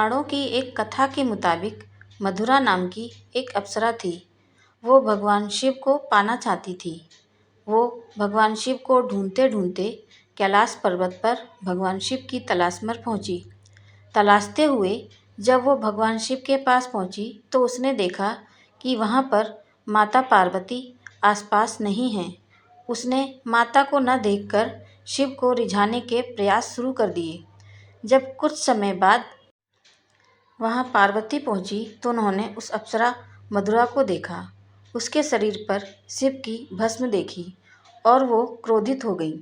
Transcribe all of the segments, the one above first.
पुराणों की एक कथा के मुताबिक मधुरा नाम की एक अप्सरा थी। वो भगवान शिव को पाना चाहती थी। वो भगवान शिव को ढूंढते ढूंढते कैलाश पर्वत पर भगवान शिव की तलाश में पहुंची। तलाशते हुए जब वो भगवान शिव के पास पहुंची तो उसने देखा कि वहां पर माता पार्वती आसपास नहीं हैं। उसने माता को न देखकर शिव को रिझाने के प्रयास शुरू कर दिए। जब कुछ समय बाद वहां पार्वती पहुंची तो उन्होंने उस अप्सरा मधुरा को देखा। उसके शरीर पर शिव की भस्म देखी और वो क्रोधित हो गई।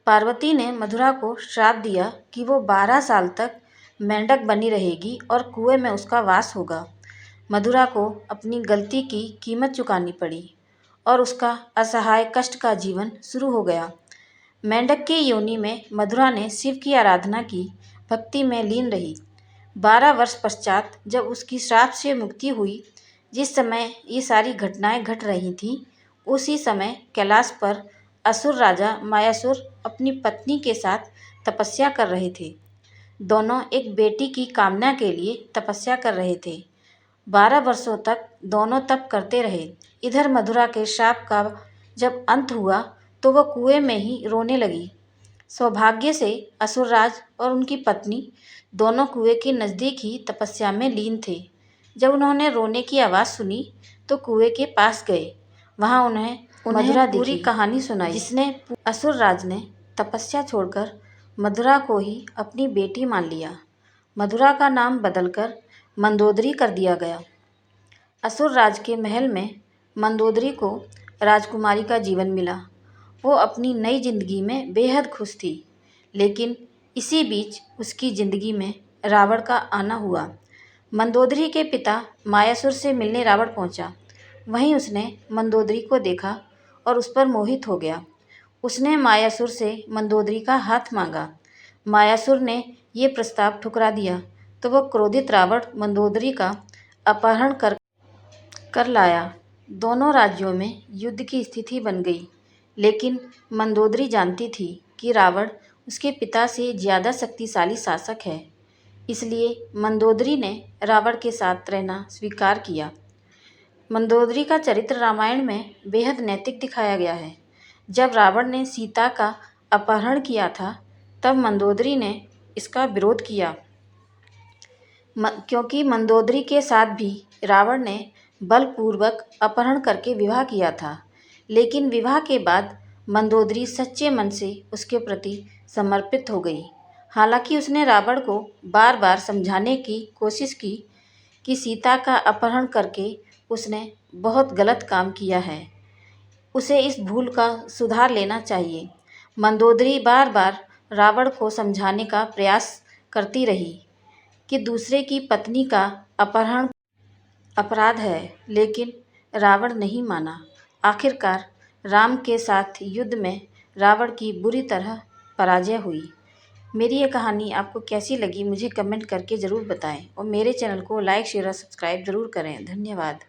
पार्वती ने मधुरा को श्राप दिया कि वो 12 साल तक मेंढक बनी रहेगी और कुएं में उसका वास होगा। मधुरा को अपनी गलती की कीमत चुकानी पड़ी और उसका असहाय कष्ट का जीवन शुरू हो गया। मेंढक की योनि में मधुरा ने शिव की आराधना की, भक्ति में लीन रही। 12 वर्ष पश्चात जब उसकी श्राप से मुक्ति हुई, जिस समय ये सारी घटनाएं घट रही थीं, उसी समय कैलाश पर असुर राजा मायासुर अपनी पत्नी के साथ तपस्या कर रहे थे। दोनों एक बेटी की कामना के लिए तपस्या कर रहे थे। 12 वर्षों तक दोनों तप करते रहे। इधर मधुरा के श्राप का जब अंत हुआ तो वह कुएं में ही रोने लगी। सौभाग्य से असुरराज और उनकी पत्नी दोनों कुएं के नज़दीक ही तपस्या में लीन थे। जब उन्होंने रोने की आवाज़ सुनी तो कुएं के पास गए। वहां उन्हें मधुरा पूरी कहानी सुनाई, जिसने असुरराज ने तपस्या छोड़कर मधुरा को ही अपनी बेटी मान लिया। मधुरा का नाम बदलकर मंदोदरी कर दिया गया। असुरराज के महल में मंदोदरी को राजकुमारी का जीवन मिला। वो अपनी नई जिंदगी में बेहद खुश थी, लेकिन इसी बीच उसकी जिंदगी में रावण का आना हुआ। मंदोदरी के पिता मायासुर से मिलने रावण पहुंचा। वहीं उसने मंदोदरी को देखा और उस पर मोहित हो गया। उसने मायासुर से मंदोदरी का हाथ मांगा। मायासुर ने ये प्रस्ताव ठुकरा दिया तो वह क्रोधित रावण मंदोदरी का अपहरण कर लाया। दोनों राज्यों में युद्ध की स्थिति बन गई, लेकिन मंदोदरी जानती थी कि रावण उसके पिता से ज़्यादा शक्तिशाली शासक है। इसलिए मंदोदरी ने रावण के साथ रहना स्वीकार किया। मंदोदरी का चरित्र रामायण में बेहद नैतिक दिखाया गया है। जब रावण ने सीता का अपहरण किया था तब मंदोदरी ने इसका विरोध किया, क्योंकि मंदोदरी के साथ भी रावण ने बलपूर्वक अपहरण करके विवाह किया था। लेकिन विवाह के बाद मंदोदरी सच्चे मन से उसके प्रति समर्पित हो गई। हालांकि उसने रावण को बार बार समझाने की कोशिश की कि सीता का अपहरण करके उसने बहुत गलत काम किया है, उसे इस भूल का सुधार लेना चाहिए। मंदोदरी बार बार रावण को समझाने का प्रयास करती रही कि दूसरे की पत्नी का अपहरण अपराध है, लेकिन रावण नहीं माना। आखिरकार राम के साथ युद्ध में रावण की बुरी तरह पराजय हुई। मेरी ये कहानी आपको कैसी लगी मुझे कमेंट करके ज़रूर बताएं और मेरे चैनल को लाइक शेयर और सब्सक्राइब ज़रूर करें। धन्यवाद।